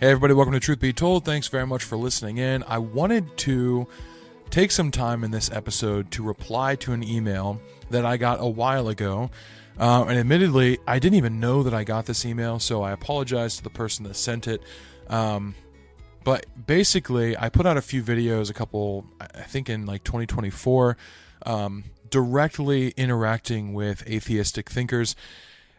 Hey everybody, welcome to Truth Be Told. Thanks very much for listening in. I wanted to take some time in this episode to reply to an email that I got a while ago. And admittedly, I didn't even know that I got this email, so I apologize to the person that sent it. But basically, I put out a few videos, I think in like 2024, directly interacting with atheistic thinkers.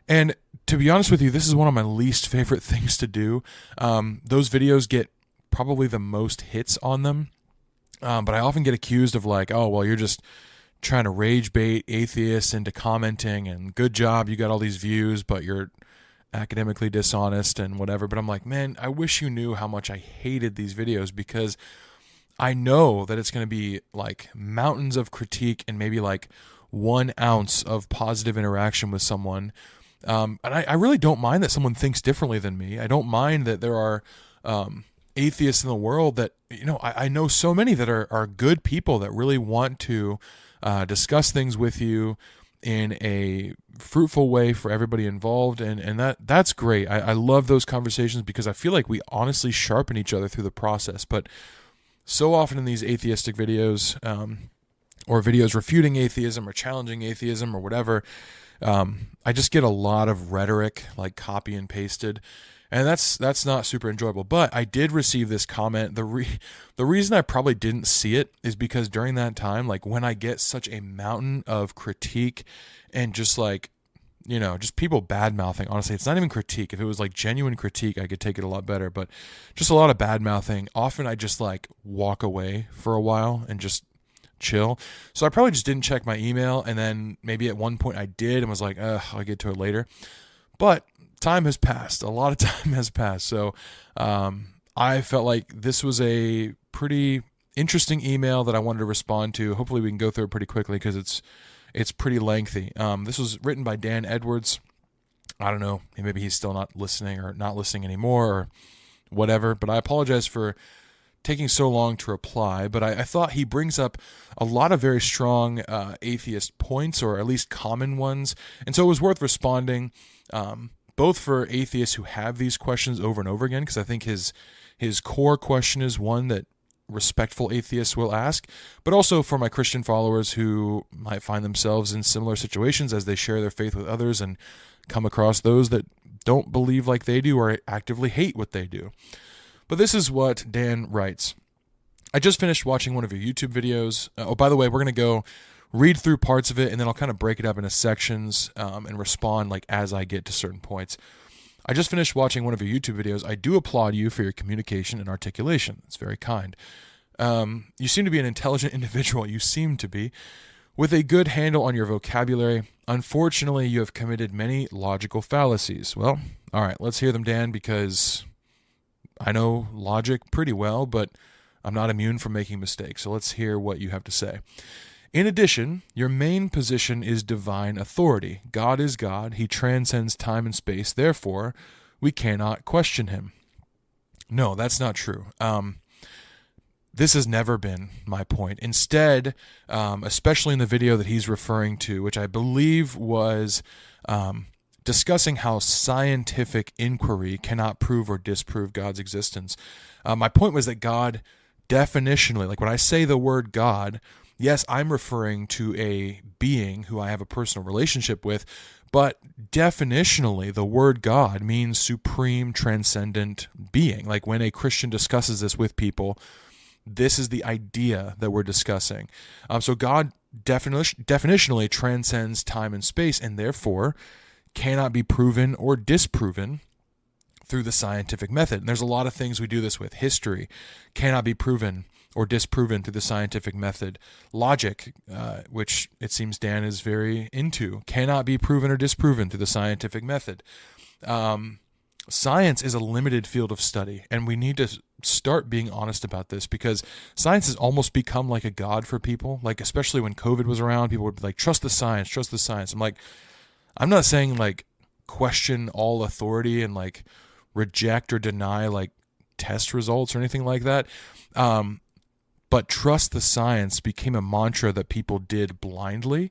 And to be honest with you, this is one of my least favorite things to do. Those videos get probably the most hits on them. But I often get accused of like, oh, well, you're just trying to rage bait atheists into commenting and good job, you got all these views, but you're academically dishonest and whatever. But I'm like, man, I wish you knew how much I hated these videos, because I know that it's going to be like mountains of critique and maybe like 1 ounce of positive interaction with someone. And I really don't mind that someone thinks differently than me. I don't mind that there are atheists in the world that, I know so many that are good people that really want to discuss things with you in a fruitful way for everybody involved. And that's great. I love those conversations because I feel like we honestly sharpen each other through the process. But so often in these atheistic videos, or videos refuting atheism or challenging atheism or whatever, I just get a lot of rhetoric, like copy and pasted, and that's not super enjoyable. But I did receive this comment. The reason I probably didn't see it is because during that time, like when I get such a mountain of critique and just like, just people bad mouthing, honestly, it's not even critique. If it was like genuine critique, I could take it a lot better, but just a lot of bad mouthing. Often I just like walk away for a while and just chill. So I probably just didn't check my email, and then maybe at one point I did and was like, I'll get to it later. But time has passed. A lot of time has passed. So I felt like this was a pretty interesting email that I wanted to respond to. Hopefully we can go through it pretty quickly because it's pretty lengthy. This was written by Dan Edwards. I don't know, maybe he's still not listening or not listening anymore or whatever, but I apologize for taking so long to reply. But I thought he brings up a lot of very strong atheist points, or at least common ones, and so it was worth responding, both for atheists who have these questions over and over again, because I think his core question is one that respectful atheists will ask, but also for my Christian followers who might find themselves in similar situations as they share their faith with others and come across those that don't believe like they do or actively hate what they do. But this is what Dan writes. I just finished watching one of your YouTube videos. Oh, by the way, we're going to go read through parts of it, and then I'll kind of break it up into sections and respond like as I get to certain points. I just finished watching one of your YouTube videos. I do applaud you for your communication and articulation. It's very kind. You seem to be an intelligent individual. You seem to be. With a good handle on your vocabulary. Unfortunately, you have committed many logical fallacies. Well, all right, let's hear them, Dan, because I know logic pretty well, but I'm not immune from making mistakes. So let's hear what you have to say. In addition, your main position is divine authority. God is God. He transcends time and space. Therefore, we cannot question him. No, that's not true. This has never been my point. Instead, especially in the video that he's referring to, which I believe was discussing how scientific inquiry cannot prove or disprove God's existence. My point was that God definitionally, like when I say the word God, yes, I'm referring to a being who I have a personal relationship with, but definitionally the word God means supreme transcendent being. Like when a Christian discusses this with people, this is the idea that we're discussing. So God definitionally transcends time and space, and therefore cannot be proven or disproven through the scientific method. And there's a lot of things we do this with. History cannot be proven or disproven through the scientific method. Logic, which it seems Dan is very into, cannot be proven or disproven through the scientific method. Science is a limited field of study, and we need to start being honest about this, because science has almost become like a god for people. Like, especially when COVID was around, people would be like, trust the science, trust the science. I'm like, I'm not saying like question all authority and like reject or deny like test results or anything like that. But trust the science became a mantra that people did blindly.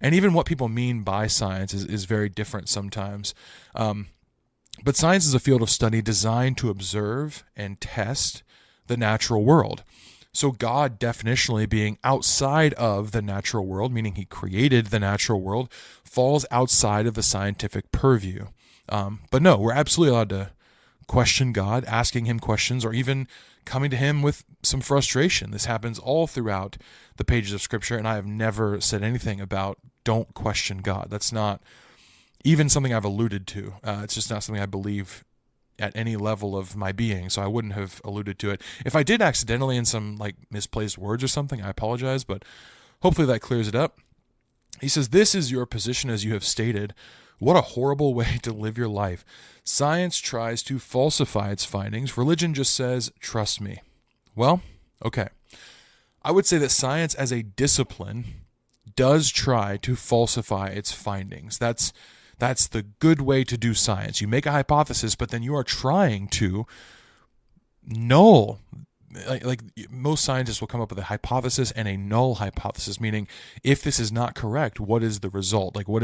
And even what people mean by science is very different sometimes. But science is a field of study designed to observe and test the natural world. So God definitionally being outside of the natural world, meaning he created the natural world, falls outside of the scientific purview. But no, we're absolutely allowed to question God, asking him questions, or even coming to him with some frustration. This happens all throughout the pages of Scripture, and I have never said anything about don't question God. That's not even something I've alluded to. It's just not something I believe at any level of my being, so I wouldn't have alluded to it. If I did accidentally in some like misplaced words or something, I apologize, but hopefully that clears it up. He says, "This is your position as you have stated. What a horrible way to live your life. Science tries to falsify its findings. Religion just says, trust me." Well, okay. I would say that science as a discipline does try to falsify its findings. That's the good way to do science. You make a hypothesis, but then you are trying to null. Like most scientists will come up with a hypothesis and a null hypothesis, meaning if this is not correct, what is the result? Like what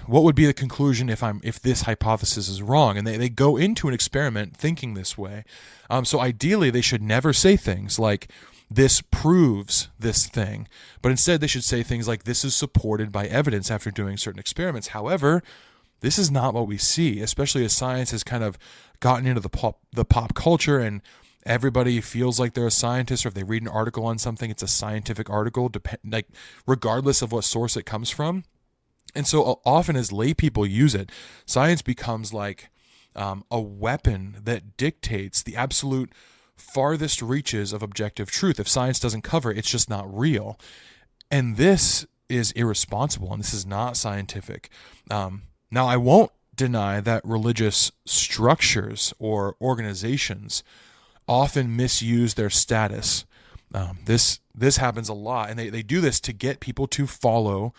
would be the conclusion if this hypothesis is wrong? And they go into an experiment thinking this way. So ideally, they should never say things like, this proves this thing, but instead they should say things like, this is supported by evidence after doing certain experiments. However, this is not what we see, especially as science has kind of gotten into the pop culture, and everybody feels like they're a scientist, or if they read an article on something, it's a scientific article, like regardless of what source it comes from. And so often as lay people use it, science becomes like a weapon that dictates the absolute farthest reaches of objective truth. If science doesn't cover it, it's just not real. And this is irresponsible, and this is not scientific. Now, I won't deny that religious structures or organizations often misuse their status. This happens a lot, and they do this to get people to follow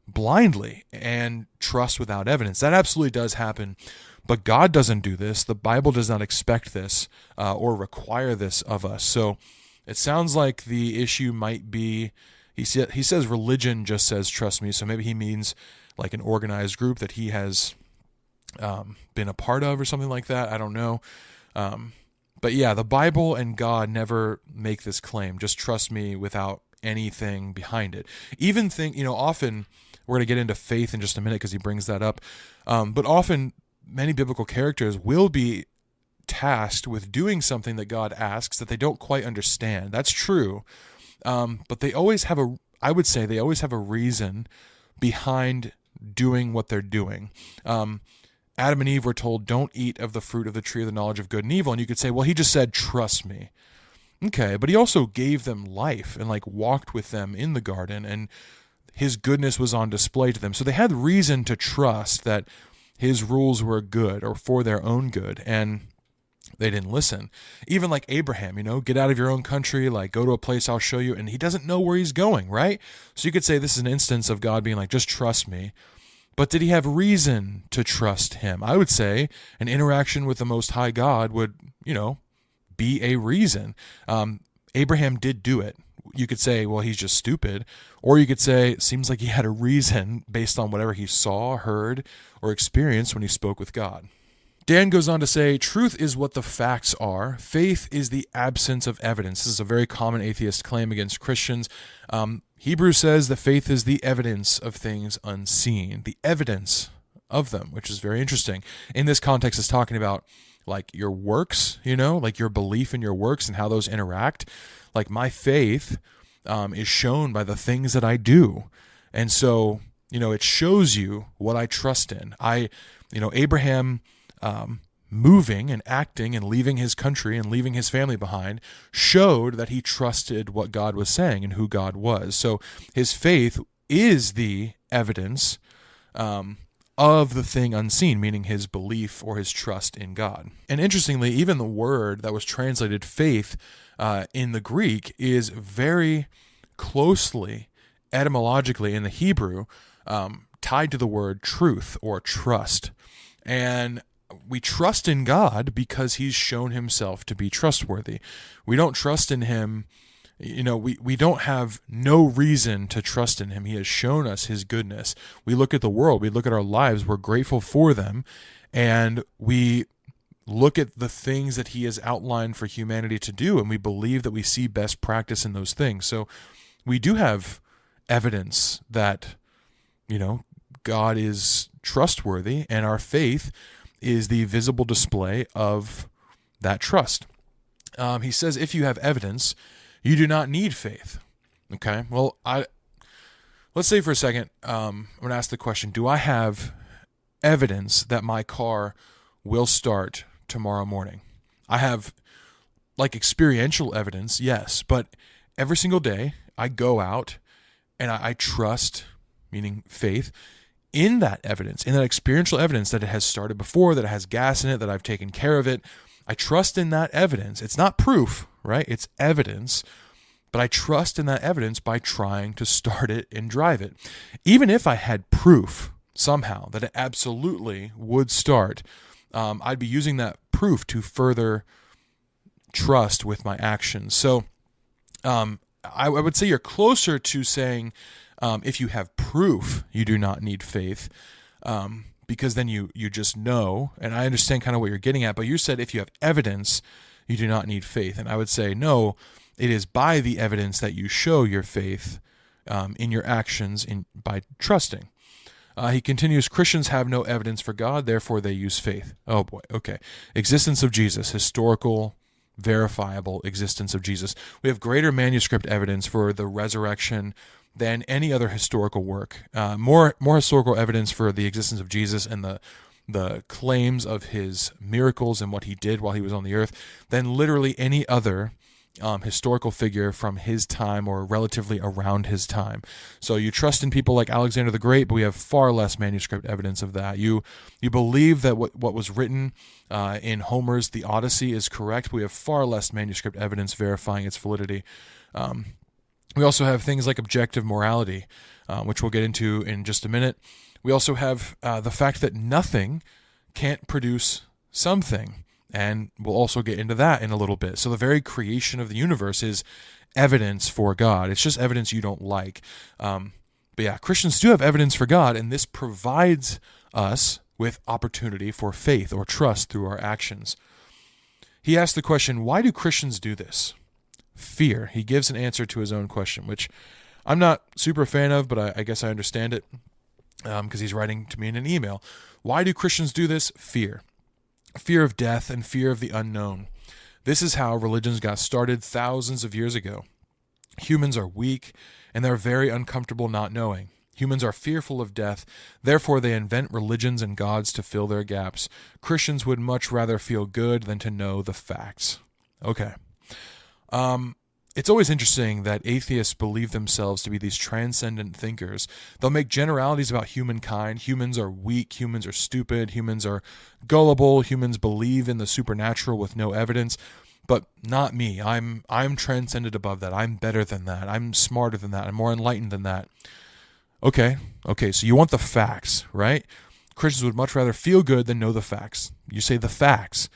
blindly and trust without evidence. That absolutely does happen, but God doesn't do this. The Bible does not expect this or require this of us. So it sounds like the issue might be, he says religion just says trust me, so maybe he means like an organized group that he has been a part of or something like that. I don't know. But yeah, the Bible and God never make this claim, just trust me, without anything behind it. Even often, we're going to get into faith in just a minute because he brings that up, but often many biblical characters will be tasked with doing something that God asks that they don't quite understand. That's true, but they always have I would say they always have a reason behind doing what they're doing. Adam and Eve were told, don't eat of the fruit of the tree of the knowledge of good and evil. And you could say, well, he just said, trust me. Okay, but he also gave them life and like walked with them in the garden, and his goodness was on display to them. So they had reason to trust that his rules were good or for their own good, and they didn't listen. Even like Abraham, get out of your own country, like go to a place I'll show you, and he doesn't know where he's going, right? So you could say this is an instance of God being like, just trust me. But did he have reason to trust him? I would say an interaction with the Most High God would, be a reason. Abraham did do it. You could say, well, he's just stupid. Or you could say, it seems like he had a reason based on whatever he saw, heard, or experienced when he spoke with God. Dan goes on to say, truth is what the facts are. Faith is the absence of evidence. This is a very common atheist claim against Christians. Hebrews says that faith is the evidence of things unseen, the evidence of them, which is very interesting. In this context, it's talking about like your works, like your belief in your works and how those interact. Like my faith is shown by the things that I do. And so, it shows you what I trust in. Abraham moving and acting and leaving his country and leaving his family behind showed that he trusted what God was saying and who God was. So his faith is the evidence of the thing unseen, meaning his belief or his trust in God. And interestingly, even the word that was translated faith in the Greek is very closely, etymologically in the Hebrew, tied to the word truth or trust. And we trust in God because he's shown himself to be trustworthy. We don't trust in him, We don't have no reason to trust in him. He has shown us his goodness. We look at the world, we look at our lives, we're grateful for them, and we look at the things that he has outlined for humanity to do, and we believe that we see best practice in those things. So we do have evidence that, God is trustworthy, and our faith is the visible display of that trust. He says, if you have evidence, you do not need faith. Okay, well, let's say for a second, I'm going to ask the question, do I have evidence that my car will start tomorrow morning? I have experiential evidence, yes, but every single day I go out and I trust, meaning faith, in that evidence, in that experiential evidence that it has started before, that it has gas in it, that I've taken care of it. I trust in that evidence. It's not proof, right? It's evidence, but I trust in that evidence by trying to start it and drive it. Even if I had proof somehow that it absolutely would start, I'd be using that proof to further trust with my actions. So I would say you're closer to saying if you have proof, you do not need faith, because then you just know, and I understand kind of what you're getting at, but you said if you have evidence, you do not need faith. And I would say, no, it is by the evidence that you show your faith in your actions by trusting. He continues, Christians have no evidence for God, therefore they use faith. Oh boy, okay. Existence of Jesus, historical, verifiable existence of Jesus. We have greater manuscript evidence for the resurrection than any other historical work. More historical evidence for the existence of Jesus and the claims of his miracles and what he did while he was on the earth than literally any other historical figure from his time or relatively around his time. So you trust in people like Alexander the Great, but we have far less manuscript evidence of that. You believe that what was written in Homer's The Odyssey is correct, but we have far less manuscript evidence verifying its validity. We also have things like objective morality, which we'll get into in just a minute. We also have the fact that nothing can't produce something, and we'll also get into that in a little bit. So the very creation of the universe is evidence for God. It's just evidence you don't like. But yeah, Christians do have evidence for God, and this provides us with opportunity for faith or trust through our actions. He asked the question, why do Christians do this? Fear. He gives an answer to his own question, which I'm not super a fan of, but I guess I understand it because he's writing to me in an email. Why do Christians do this? Fear. Fear of death and fear of the unknown. This is how religions got started thousands of years ago. Humans are weak, and they're very uncomfortable not knowing. Humans are fearful of death, therefore they invent religions and gods to fill their gaps. Christians would much rather feel good than to know the facts. Okay. It's always interesting that atheists believe themselves to be these transcendent thinkers. They'll make generalities about humankind. Humans are weak. Humans are stupid. Humans are gullible. Humans believe in the supernatural with no evidence. But not me. I'm transcended above that. I'm better than that. I'm smarter than that. I'm more enlightened than that. Okay, so you want the facts, right? Christians would much rather feel good than know the facts. You say the facts.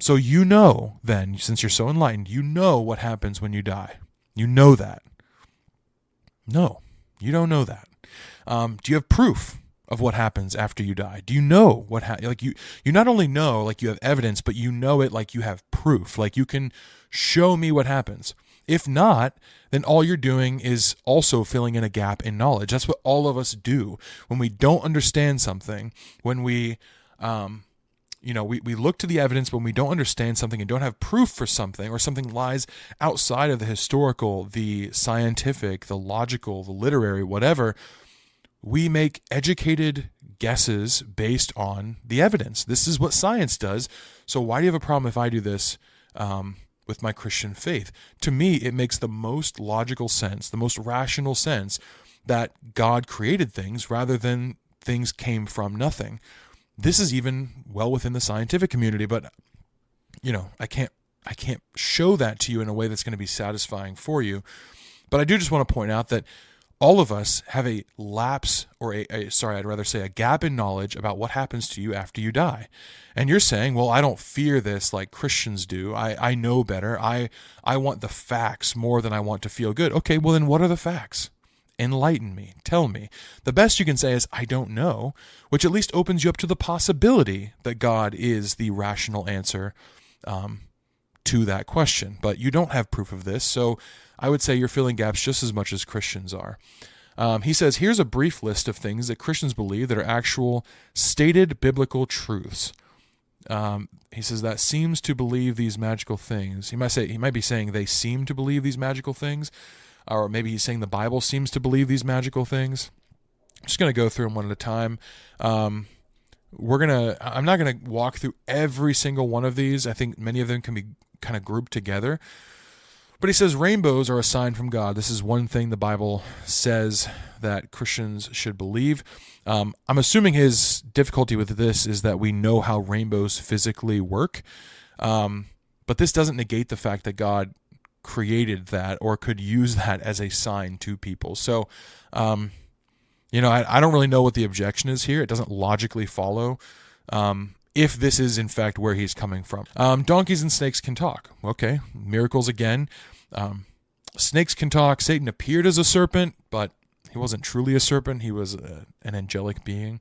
So you know then, since you're so enlightened, you know what happens when you die. You know that. No, you don't know that. Do you have proof of what happens after you die? Do you know what you not only know like you have evidence, but you know it like you have proof. Like you can show me what happens. If not, then all you're doing is also filling in a gap in knowledge. That's what all of us do when we don't understand something, when we look to the evidence when we don't understand something and don't have proof for something, or something lies outside of the historical, the scientific, the logical, the literary, whatever. We make educated guesses based on the evidence. This is what science does. So why do you have a problem if I do this with my Christian faith? To me, it makes the most logical sense, the most rational sense that God created things rather than things came from nothing. This is even well within the scientific community, but I can't show that to you in a way that's going to be satisfying for you. But I do just want to point out that all of us have a lapse, or I'd rather say a gap in knowledge about what happens to you after you die. And you're saying, well, I don't fear this like Christians do. I know better. I want the facts more than I want to feel good. Okay, well then what are the facts? Enlighten me. Tell me. The best you can say is, I don't know, which at least opens you up to the possibility that God is the rational answer to that question. But you don't have proof of this, so I would say you're filling gaps just as much as Christians are. He says, here's a brief list of things that Christians believe that are actual stated biblical truths. He says that seems to believe these magical things. He might be saying they seem to believe these magical things, or maybe he's saying the Bible seems to believe these magical things. I'm just going to go through them one at a time. I'm not going to walk through every single one of these. I think many of them can be kind of grouped together. But he says rainbows are a sign from God. This is one thing the Bible says that Christians should believe. I'm assuming his difficulty with this is that we know how rainbows physically work. But this doesn't negate the fact that God created that or could use that as a sign to people. So, I don't really know what the objection is here. It doesn't logically follow if this is in fact where he's coming from. Donkeys and snakes can talk. Okay, miracles again. Snakes can talk. Satan appeared as a serpent, but he wasn't truly a serpent. He was an angelic being.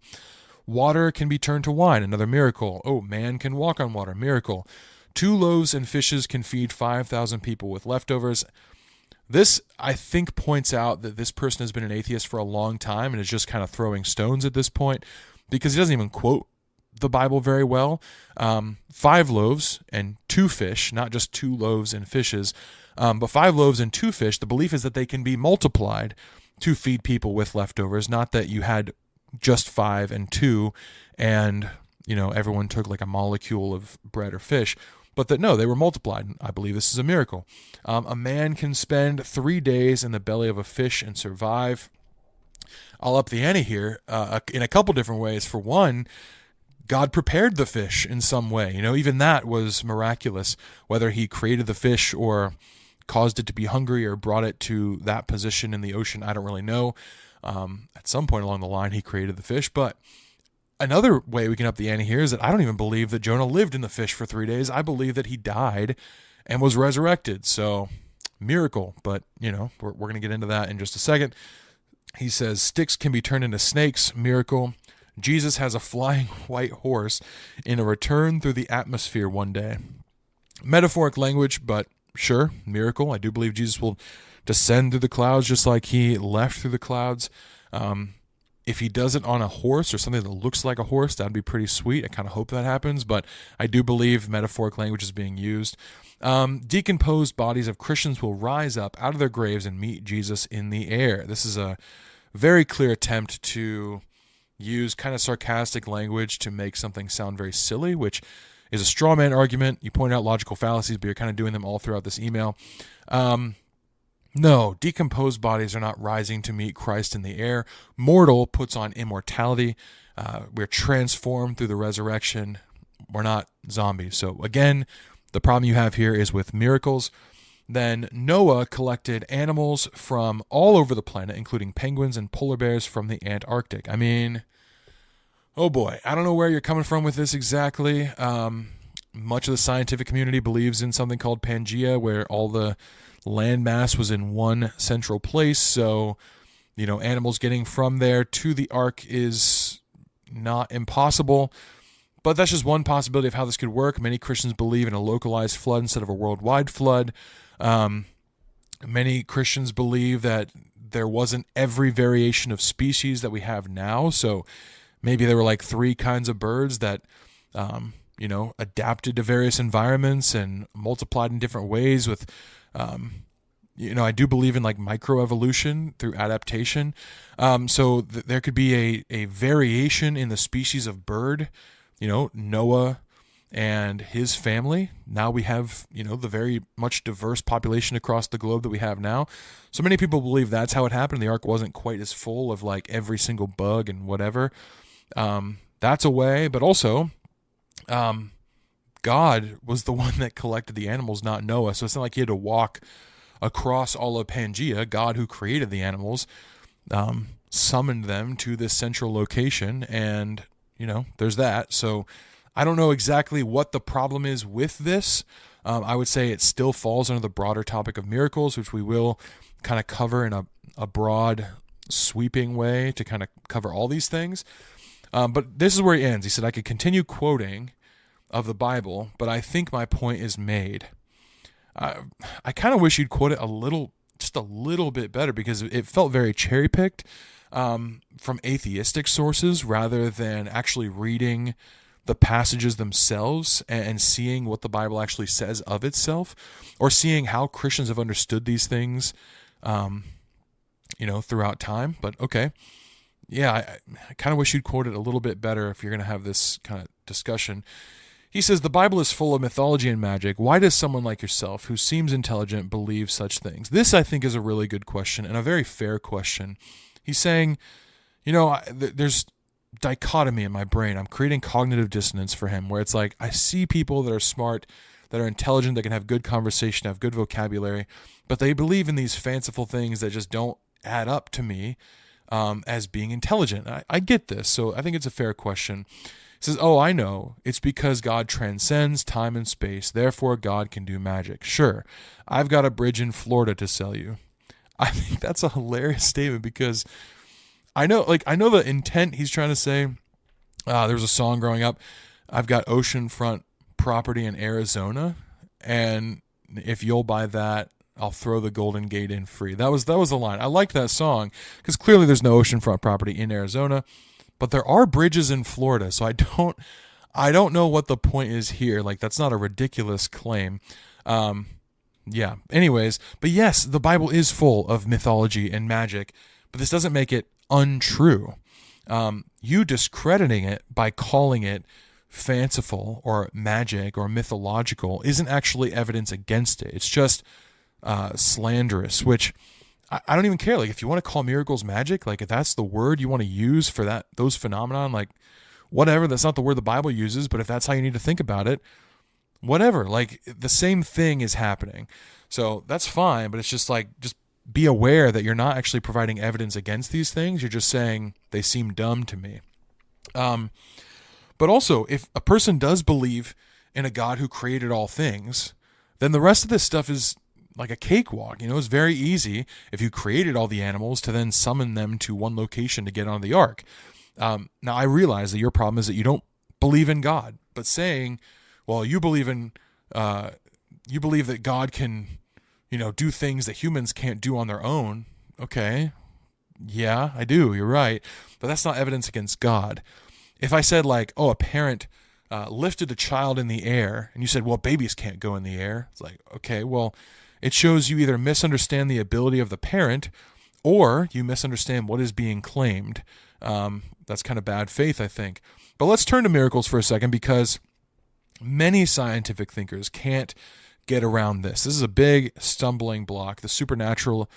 Water can be turned to wine. Another miracle. Oh, man can walk on water. Miracle. 2 loaves and fishes can feed 5,000 people with leftovers. This, I think, points out that this person has been an atheist for a long time and is just kind of throwing stones at this point, because he doesn't even quote the Bible very well. 5 loaves and 2 fish, not just 2 loaves and fishes, but 5 loaves and 2 fish. The belief is that they can be multiplied to feed people with leftovers, not that you had just 5 and 2 and everyone took like a molecule of bread or fish, but that no, they were multiplied. I believe this is a miracle. A man can spend 3 days in the belly of a fish and survive. I'll up the ante here in a couple different ways. For one, God prepared the fish in some way. Even that was miraculous. Whether he created the fish or caused it to be hungry or brought it to that position in the ocean, I don't really know. At some point along the line, he created the fish. But another way we can up the ante here is that I don't even believe that Jonah lived in the fish for 3 days. I believe that he died and was resurrected. So, miracle. But, we're going to get into that in just a second. He says sticks can be turned into snakes. Miracle. Jesus has a flying white horse in a return through the atmosphere one day. Metaphoric language, but sure, miracle. I do believe Jesus will descend through the clouds just like he left through the clouds. If he does it on a horse or something that looks like a horse, that'd be pretty sweet. I kind of hope that happens, but I do believe metaphoric language is being used. Decomposed bodies of Christians will rise up out of their graves and meet Jesus in the air. This is a very clear attempt to use kind of sarcastic language to make something sound very silly, which is a straw man argument. You point out logical fallacies, but you're kind of doing them all throughout this email. No, decomposed bodies are not rising to meet Christ in the air. Mortal puts on immortality. We're transformed through the resurrection. We're not zombies. So again, the problem you have here is with miracles. Then Noah collected animals from all over the planet, including penguins and polar bears from the Antarctic. I mean, oh boy, I don't know where you're coming from with this exactly. Much of the scientific community believes in something called Pangea, where all the land mass was in one central place. So, animals getting from there to the ark is not impossible. But that's just one possibility of how this could work. Many Christians believe in a localized flood instead of a worldwide flood. Many Christians believe that there wasn't every variation of species that we have now. So maybe there were like 3 kinds of birds that, adapted to various environments and multiplied in different ways with, I do believe in like microevolution through adaptation. So there could be a variation in the species of bird, Noah and his family. Now we have, the very much diverse population across the globe that we have now. So many people believe that's how it happened. The ark wasn't quite as full of like every single bug and whatever. That's a way, but also, God was the one that collected the animals, not Noah. So it's not like he had to walk across all of Pangea. God, who created the animals, summoned them to this central location, and there's that. So I don't know exactly what the problem is with this. I would say it still falls under the broader topic of miracles, which we will kind of cover in a broad, sweeping way to kind of cover all these things. But this is where he ends. He said, I could continue quoting of the Bible, but I think my point is made. I kind of wish you'd quote it just a little bit better, because it felt very cherry-picked from atheistic sources rather than actually reading the passages themselves and seeing what the Bible actually says of itself, or seeing how Christians have understood these things, throughout time. But okay. Yeah, I kind of wish you'd quote it a little bit better if you're going to have this kind of discussion. He says, the Bible is full of mythology and magic. Why does someone like yourself, who seems intelligent, believe such things? This, I think, is a really good question, and a very fair question. He's saying, there's dichotomy in my brain. I'm creating cognitive dissonance for him, where it's like, I see people that are smart, that are intelligent, that can have good conversation, have good vocabulary, but they believe in these fanciful things that just don't add up to me as being intelligent. I get this, so I think it's a fair question. He says, I know. It's because God transcends time and space. Therefore, God can do magic. Sure, I've got a bridge in Florida to sell you. I think that's a hilarious statement, because I know the intent he's trying to say. There was a song growing up, I've got oceanfront property in Arizona, and if you'll buy that, I'll throw the Golden Gate in free. That was the line. I liked that song, because clearly there's no oceanfront property in Arizona. But there are bridges in Florida, so I don't know what the point is here. Like, that's not a ridiculous claim. Yeah. Anyways, but yes, the Bible is full of mythology and magic, but this doesn't make it untrue. You discrediting it by calling it fanciful or magic or mythological isn't actually evidence against it. It's just slanderous, which I don't even care. Like, if you want to call miracles magic, like, if that's the word you want to use for those phenomenon, like, whatever, that's not the word the Bible uses, but if that's how you need to think about it, whatever. Like, the same thing is happening. So that's fine, but it's just like, just be aware that you're not actually providing evidence against these things. You're just saying they seem dumb to me. But also, if a person does believe in a God who created all things, then the rest of this stuff is like a cakewalk. It's very easy, if you created all the animals, to then summon them to one location to get on the ark. Now, I realize that your problem is that you don't believe in God, but saying, well, you believe that God can, do things that humans can't do on their own. Okay. Yeah, I do. You're right. But that's not evidence against God. If I said, like, a parent lifted a child in the air, and you said, well, babies can't go in the air. It's like, okay, well, it shows you either misunderstand the ability of the parent, or you misunderstand what is being claimed. That's kind of bad faith, I think. But let's turn to miracles for a second, because many scientific thinkers can't get around this. This is a big stumbling block. The supernatural,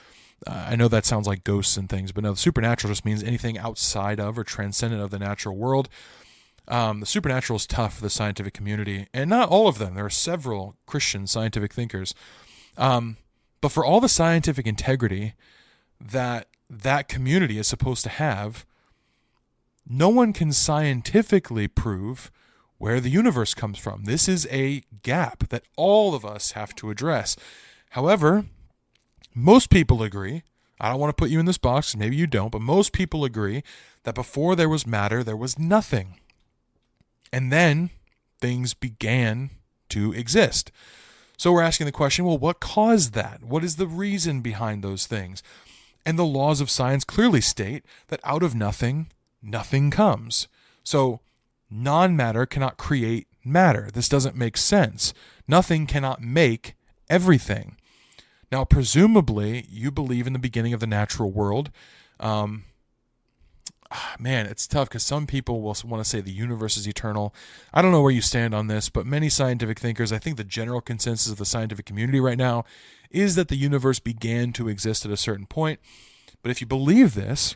I know that sounds like ghosts and things, but no, the supernatural just means anything outside of or transcendent of the natural world. The supernatural is tough for the scientific community, and not all of them. There are several Christian scientific thinkers. But for all the scientific integrity that community is supposed to have, no one can scientifically prove where the universe comes from. This is a gap that all of us have to address. However, most people agree, I don't want to put you in this box, maybe you don't, but most people agree that before there was matter, there was nothing. And then things began to exist. So we're asking the question, well, what caused that? What is the reason behind those things? And the laws of science clearly state that out of nothing, nothing comes. So non-matter cannot create matter. This doesn't make sense. Nothing cannot make everything. Now, presumably, you believe in the beginning of the natural world. Man, it's tough, because some people will want to say the universe is eternal. I don't know where you stand on this, but many scientific thinkers, I think the general consensus of the scientific community right now is that the universe began to exist at a certain point. But if you believe this,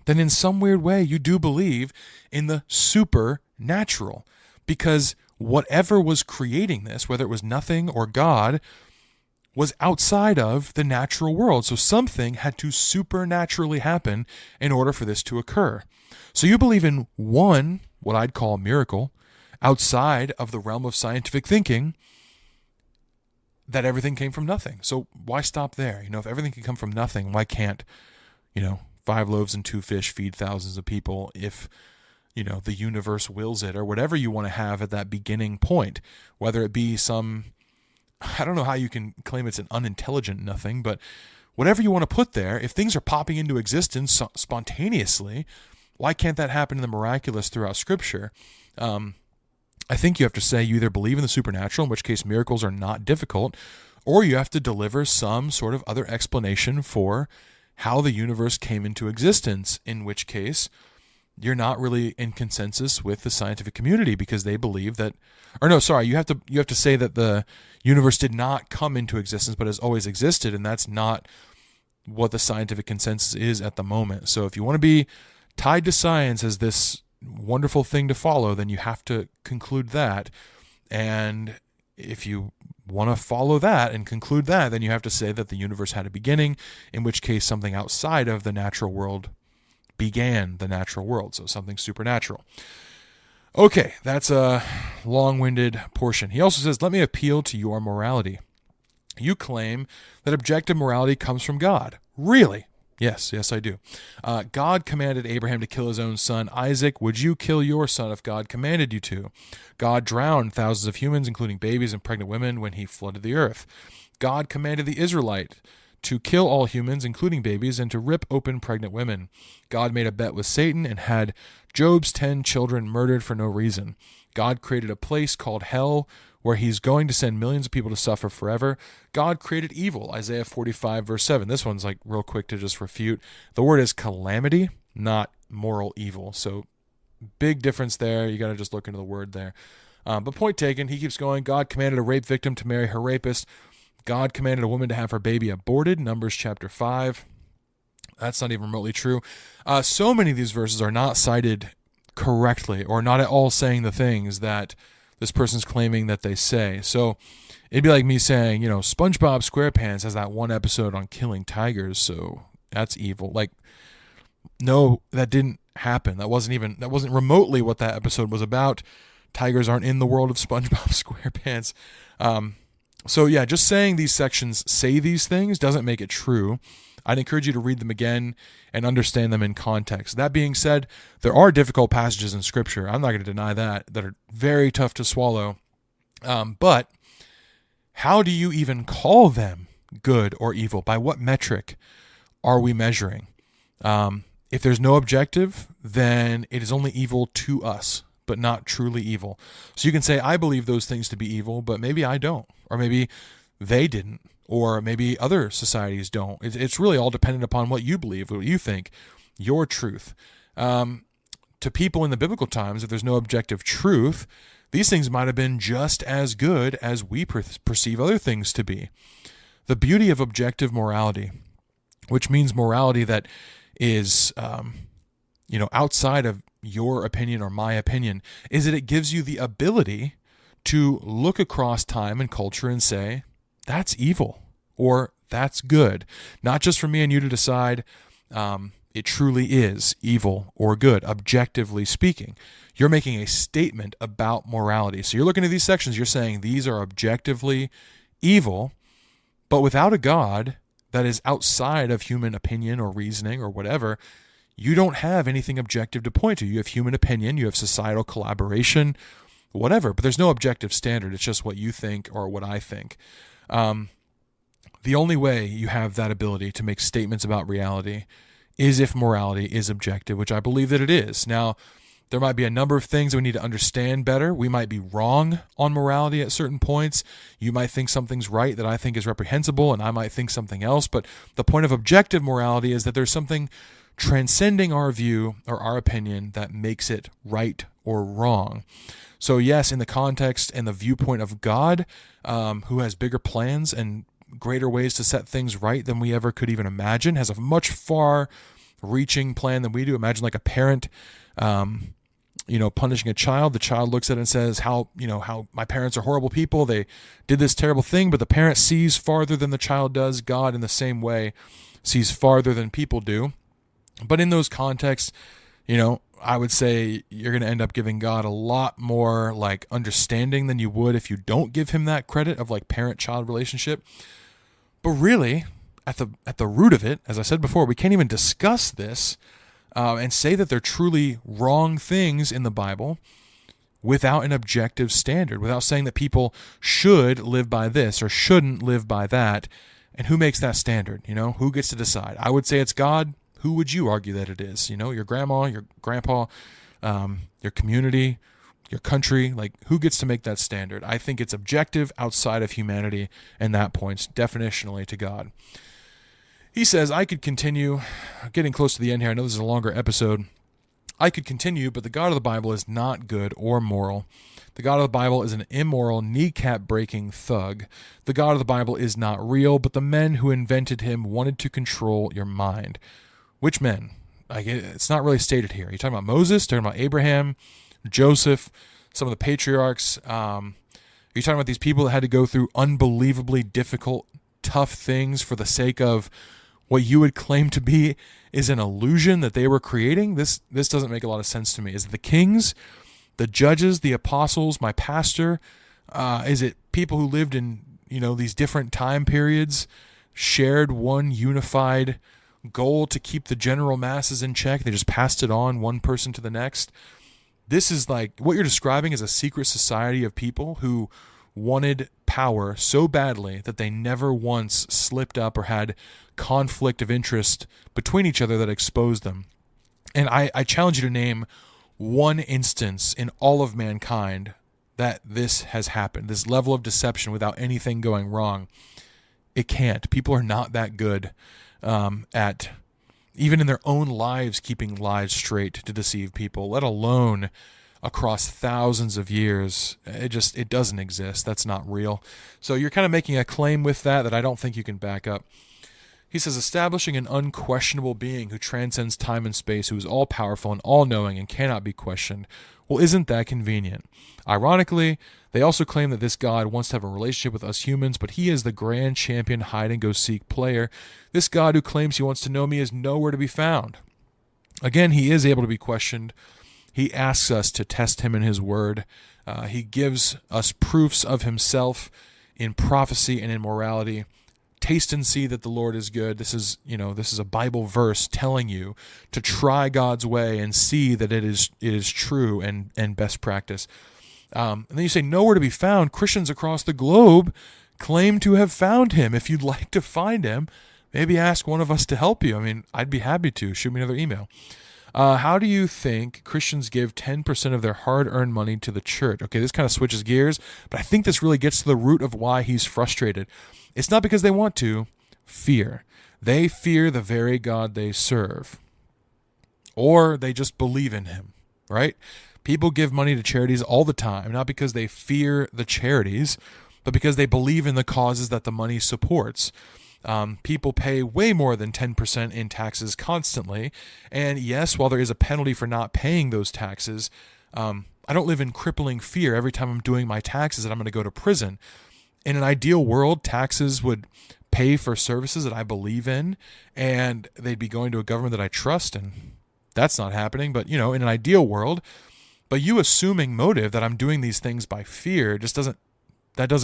then in some weird way you do believe in the supernatural, because whatever was creating this, whether it was nothing or God, was outside of the natural world. So something had to supernaturally happen in order for this to occur. So you believe in one, what I'd call miracle, outside of the realm of scientific thinking, that everything came from nothing. So why stop there? If everything can come from nothing, why can't, 5 loaves and 2 fish feed thousands of people if, the universe wills it, or whatever you want to have at that beginning point, whether it be some, I don't know how you can claim it's an unintelligent nothing, but whatever you want to put there, if things are popping into existence spontaneously, why can't that happen in the miraculous throughout Scripture? I think you have to say you either believe in the supernatural, in which case miracles are not difficult, or you have to deliver some sort of other explanation for how the universe came into existence, in which case you're not really in consensus with the scientific community, because they believe that, you have to say that the universe did not come into existence but has always existed, and that's not what the scientific consensus is at the moment. So if you want to be tied to science as this wonderful thing to follow, then you have to conclude that. And if you want to follow that and conclude that, then you have to say that the universe had a beginning, in which case something outside of the natural world began the natural world, so something supernatural. Okay, that's a long-winded portion. He also says, let me appeal to your morality. You claim that objective morality comes from God. Really? Yes, I do. God commanded Abraham to kill his own son, Isaac. Would you kill your son if God commanded you to? God drowned thousands of humans, including babies and pregnant women, when he flooded the earth. God commanded the Israelite to kill all humans, including babies, and to rip open pregnant women. God made a bet with Satan and had Job's 10 children murdered for no reason. God created a place called hell, where he's going to send millions of people to suffer forever. God created evil, Isaiah 45, verse 7. This one's real quick to just refute. The word is calamity, not moral evil. So big difference there. You got to just look into the word there. But point taken, he keeps going. God commanded a rape victim to marry her rapist. God commanded a woman to have her baby aborted, Numbers chapter 5. That's not even remotely true. So many of these verses are not cited correctly, or not at all saying the things that this person's claiming that they say. So it'd be like me saying, SpongeBob SquarePants has that one episode on killing tigers, so that's evil. No, that didn't happen. That wasn't remotely what that episode was about. Tigers aren't in the world of SpongeBob SquarePants. So yeah, just saying these sections say these things doesn't make it true. I'd encourage you to read them again and understand them in context. That being said, there are difficult passages in Scripture, I'm not going to deny that are very tough to swallow. But how do you even call them good or evil? By what metric are we measuring? If there's no objective, then it is only evil to us, but not truly evil. So you can say, I believe those things to be evil, but maybe I don't. Or maybe they didn't. Or maybe other societies don't. It's really all dependent upon what you believe, what you think, your truth. To people in the biblical times, if there's no objective truth, these things might have been just as good as we perceive other things to be. The beauty of objective morality, which means morality that is, outside of your opinion or my opinion, is that it gives you the ability to look across time and culture and say, that's evil, or that's good. Not just for me and you to decide it truly is evil or good, objectively speaking. You're making a statement about morality. So you're looking at these sections, you're saying these are objectively evil, but without a God that is outside of human opinion or reasoning or whatever, you don't have anything objective to point to. You have human opinion, you have societal collaboration, whatever, but there's no objective standard. It's just what you think or what I think. The only way you have that ability to make statements about reality is if morality is objective, which I believe that it is. Now, there might be a number of things that we need to understand better. We might be wrong on morality at certain points. You might think something's right that I think is reprehensible, and I might think something else. But the point of objective morality is that there's something transcending our view or our opinion that makes it right or wrong. So yes, in the context and the viewpoint of God, who has bigger plans and greater ways to set things right than we ever could even imagine, has a much far-reaching plan than we do. Imagine like a parent, punishing a child. The child looks at it and says, how my parents are horrible people. They did this terrible thing, but the parent sees farther than the child does. God, in the same way, sees farther than people do. But in those contexts, I would say you're going to end up giving God a lot more like understanding than you would if you don't give him that credit of like parent-child relationship. But really, at the root of it, as I said before, we can't even discuss this and say that they're truly wrong things in the Bible without an objective standard, without saying that people should live by this or shouldn't live by that. And who makes that standard? Who gets to decide? I would say it's God. Who would you argue that it is? Your grandma, your grandpa, your community, your country. Like, who gets to make that standard? I think it's objective outside of humanity, and that points definitionally to God. He says, I could continue, getting close to the end here. I know this is a longer episode. I could continue, but the God of the Bible is not good or moral. The God of the Bible is an immoral, kneecap-breaking thug. The God of the Bible is not real, but the men who invented him wanted to control your mind. Which men? Like, it's not really stated here. Are you talking about Moses? Talking about Abraham, Joseph, some of the patriarchs? Are you talking about these people that had to go through unbelievably difficult, tough things for the sake of what you would claim to be is an illusion that they were creating? This doesn't make a lot of sense to me. Is it the kings, the judges, the apostles, my pastor? Is it people who lived in these different time periods, shared one unified goal to keep the general masses in check? They just passed it on one person to the next. This is like what you're describing is a secret society of people who wanted power so badly that they never once slipped up or had conflict of interest between each other that exposed them. And I challenge you to name one instance in all of mankind that this has happened, this level of deception without anything going wrong. It can't. People are not that good at, even in their own lives, keeping lies straight to deceive people, let alone across thousands of years. It doesn't exist. That's not real. So you're kind of making a claim with that I don't think you can back up. He says, establishing an unquestionable being who transcends time and space, who is all-powerful and all-knowing and cannot be questioned. Well, isn't that convenient? Ironically, they also claim that this God wants to have a relationship with us humans, but he is the grand champion hide-and-go-seek player. This God who claims he wants to know me is nowhere to be found. Again, he is able to be questioned. He asks us to test him in his word. He gives us proofs of himself in prophecy and in morality. Taste and see that the Lord is good. This is a Bible verse telling you to try God's way and see that it is true and best practice. And then you say nowhere to be found. Christians across the globe claim to have found him. If you'd like to find him, maybe ask one of us to help you. I mean, I'd be happy to. Shoot me another email. How do you think Christians give 10% of their hard-earned money to the church? Okay, this kind of switches gears, but I think this really gets to the root of why he's frustrated. It's not because they want to. Fear. They fear the very God they serve. Or they just believe in him, right? People give money to charities all the time, not because they fear the charities, but because they believe in the causes that the money supports. People pay way more than 10% in taxes constantly. And yes, while there is a penalty for not paying those taxes, I don't live in crippling fear every time I'm doing my taxes that I'm going to go to prison. In an ideal world, taxes would pay for services that I believe in, and they'd be going to a government that I trust, and that's not happening. But, in an ideal world, but you assuming motive that I'm doing these things by fear just doesn't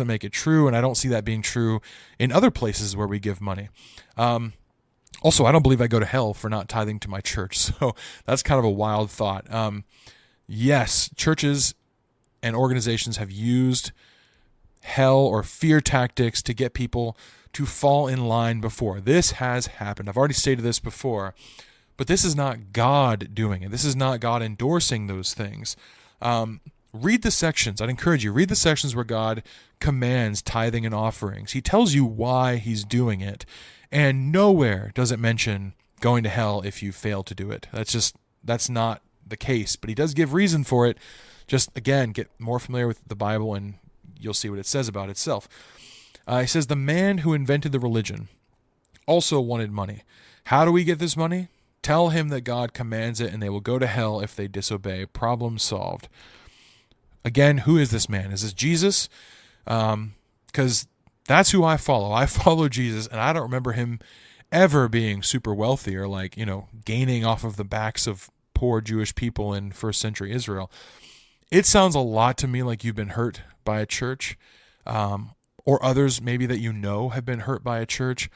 make it true, and I don't see that being true in other places where we give money. Also, I don't believe I go to hell for not tithing to my church, so that's kind of a wild thought. Yes, churches and organizations have used hell or fear tactics to get people to fall in line before. This has happened. I've already stated this before, but this is not God doing it. This is not God endorsing those things. Read the sections. I'd encourage you, read the sections where God commands tithing and offerings. He tells you why he's doing it, and nowhere does it mention going to hell if you fail to do it. That's not the case, but he does give reason for it. Just, again, get more familiar with the Bible and you'll see what it says about itself. He says, the man who invented the religion also wanted money. How do we get this money? Tell him that God commands it and they will go to hell if they disobey. Problem solved. Again, who is this man? Is this Jesus? Because that's who I follow. I follow Jesus, and I don't remember him ever being super wealthy or gaining off of the backs of poor Jewish people in first century Israel. It sounds a lot to me like you've been hurt by a church, or others maybe that have been hurt by a church.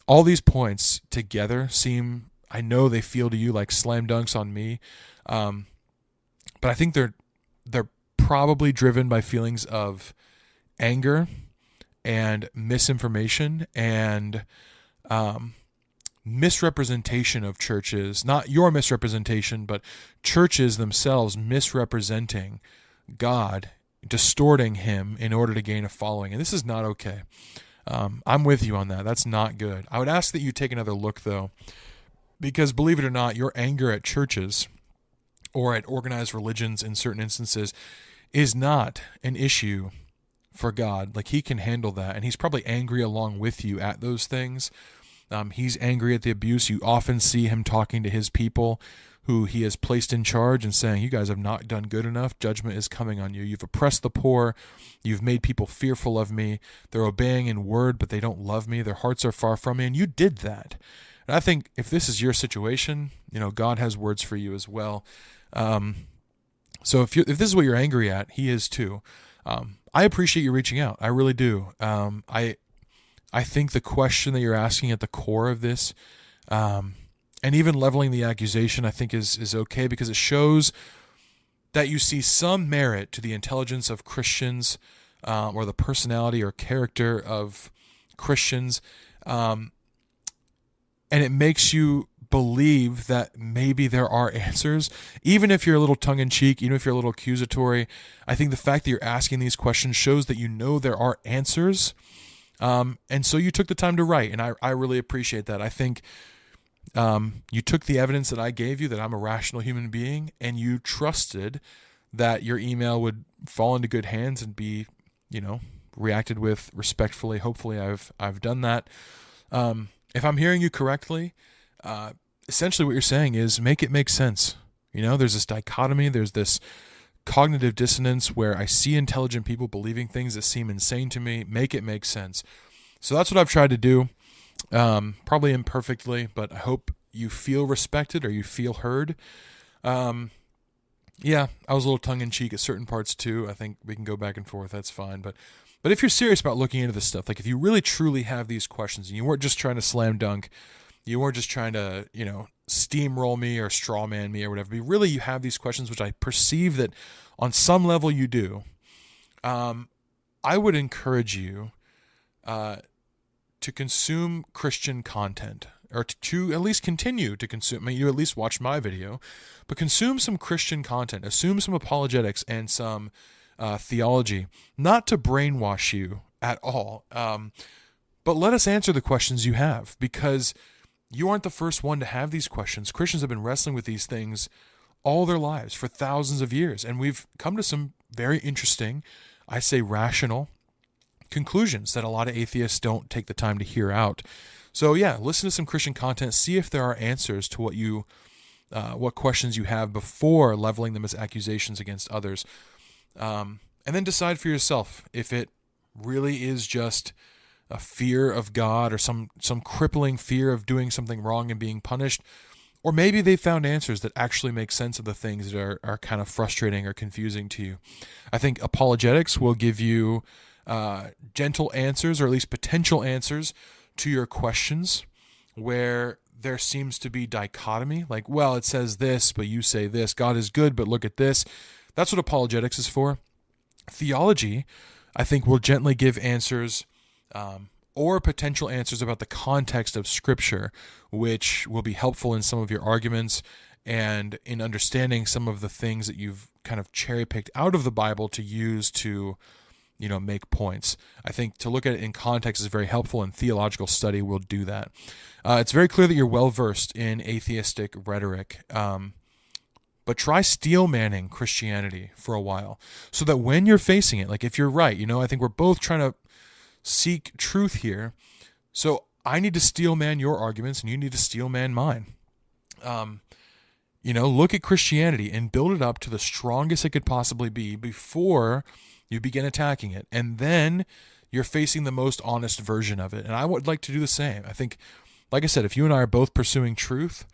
All these points together seem, I know they feel to you like slam dunks on me, but I think they're probably driven by feelings of anger and misinformation and misrepresentation of churches, not your misrepresentation, but churches themselves misrepresenting God, distorting him in order to gain a following. And this is not okay. I'm with you on that. That's not good. I would ask that you take another look, though, because believe it or not, your anger at churches or at organized religions in certain instances is not an issue for God. Like, he can handle that, and he's probably angry along with you at those things. He's angry at the abuse. You often see him talking to his people who he has placed in charge and saying, you guys have not done good enough. Judgment is coming on you. You've oppressed the poor. You've made people fearful of me. They're obeying in word, but they don't love me. Their hearts are far from me. And you did that. And I think if this is your situation, God has words for you as well. So if this is what you're angry at, he is too. I appreciate you reaching out. I really do. I think the question that you're asking at the core of this, and even leveling the accusation, I think is okay, because it shows that you see some merit to the intelligence of Christians, or the personality or character of Christians, and it makes you believe that maybe there are answers, even if you're a little tongue-in-cheek, even if you're a little accusatory. I think the fact that you're asking these questions shows that there are answers. And so you took the time to write, and I really appreciate that. I think you took the evidence that I gave you, that I'm a rational human being, and you trusted that your email would fall into good hands and be, reacted with respectfully. Hopefully I've done that. If I'm hearing you correctly, essentially what you're saying is make it make sense. There's this dichotomy, there's this cognitive dissonance where I see intelligent people believing things that seem insane to me. Make it make sense. So that's what I've tried to do, probably imperfectly, but I hope you feel respected or you feel heard. Yeah, I was a little tongue-in-cheek at certain parts too. I think we can go back and forth. That's fine. But if you're serious about looking into this stuff, like if you really truly have these questions and you weren't just trying to slam dunk, you weren't just trying to, steamroll me or straw man me or whatever, but really you have these questions, which I perceive that on some level you do, I would encourage you to consume Christian content, or to at least continue to consume. You at least watch my video, but consume some Christian content, assume some apologetics and some theology, not to brainwash you at all, but let us answer the questions you have, because you aren't the first one to have these questions. Christians have been wrestling with these things all their lives for thousands of years, and we've come to some very interesting, I say rational, conclusions that a lot of atheists don't take the time to hear out. So yeah, listen to some Christian content, see if there are answers to what questions you have before leveling them as accusations against others, and then decide for yourself if it really is just a fear of God or some crippling fear of doing something wrong and being punished, or maybe they found answers that actually make sense of the things that are kind of frustrating or confusing to you. I think apologetics will give you gentle answers, or at least potential answers to your questions where there seems to be dichotomy, like, well, it says this, but you say this. God is good, but look at this. That's what apologetics is for. Theology, I think, will gently give answers or potential answers about the context of Scripture, which will be helpful in some of your arguments and in understanding some of the things that you've kind of cherry-picked out of the Bible to use to, make points. I think to look at it in context is very helpful, and theological study will do that. It's very clear that you're well-versed in atheistic rhetoric, but try steel-manning Christianity for a while so that when you're facing it, like if you're right, I think we're both trying to seek truth here. So I need to steel man your arguments and you need to steel man mine. Look at Christianity and build it up to the strongest it could possibly be before you begin attacking it. And then you're facing the most honest version of it. And I would like to do the same. I think, like I said, if you and I are both pursuing truth,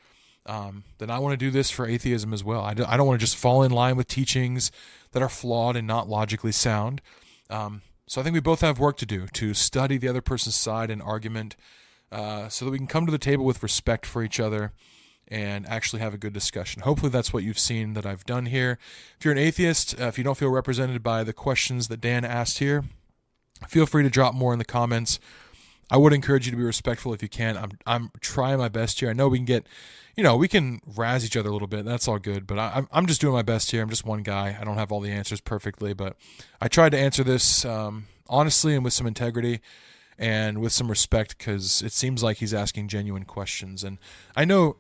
then I want to do this for atheism as well. I don't want to just fall in line with teachings that are flawed and not logically sound. So I think we both have work to do to study the other person's side and argument so that we can come to the table with respect for each other and actually have a good discussion. Hopefully that's what you've seen that I've done here. If you're an atheist, if you don't feel represented by the questions that Dan asked here, feel free to drop more in the comments. I would encourage you to be respectful if you can. I'm trying my best here. I know we can get, we can razz each other a little bit. That's all good, but I'm just doing my best here. I'm just one guy. I don't have all the answers perfectly, but I tried to answer this honestly and with some integrity and with some respect, because it seems like he's asking genuine questions. And I know,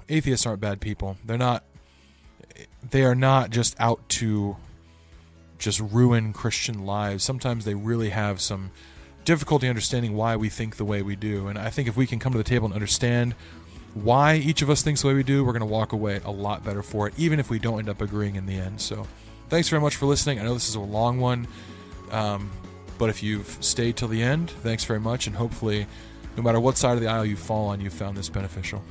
atheists aren't bad people. They are not just out to just ruin Christian lives. Sometimes they really have some difficulty understanding why we think the way we do. And I think if we can come to the table and understand why each of us thinks the way we do, we're going to walk away a lot better for it, even if we don't end up agreeing in the end. So thanks very much for listening. I know this is a long one, but if you've stayed till the end, thanks very much. And hopefully, no matter what side of the aisle you fall on, you found this beneficial.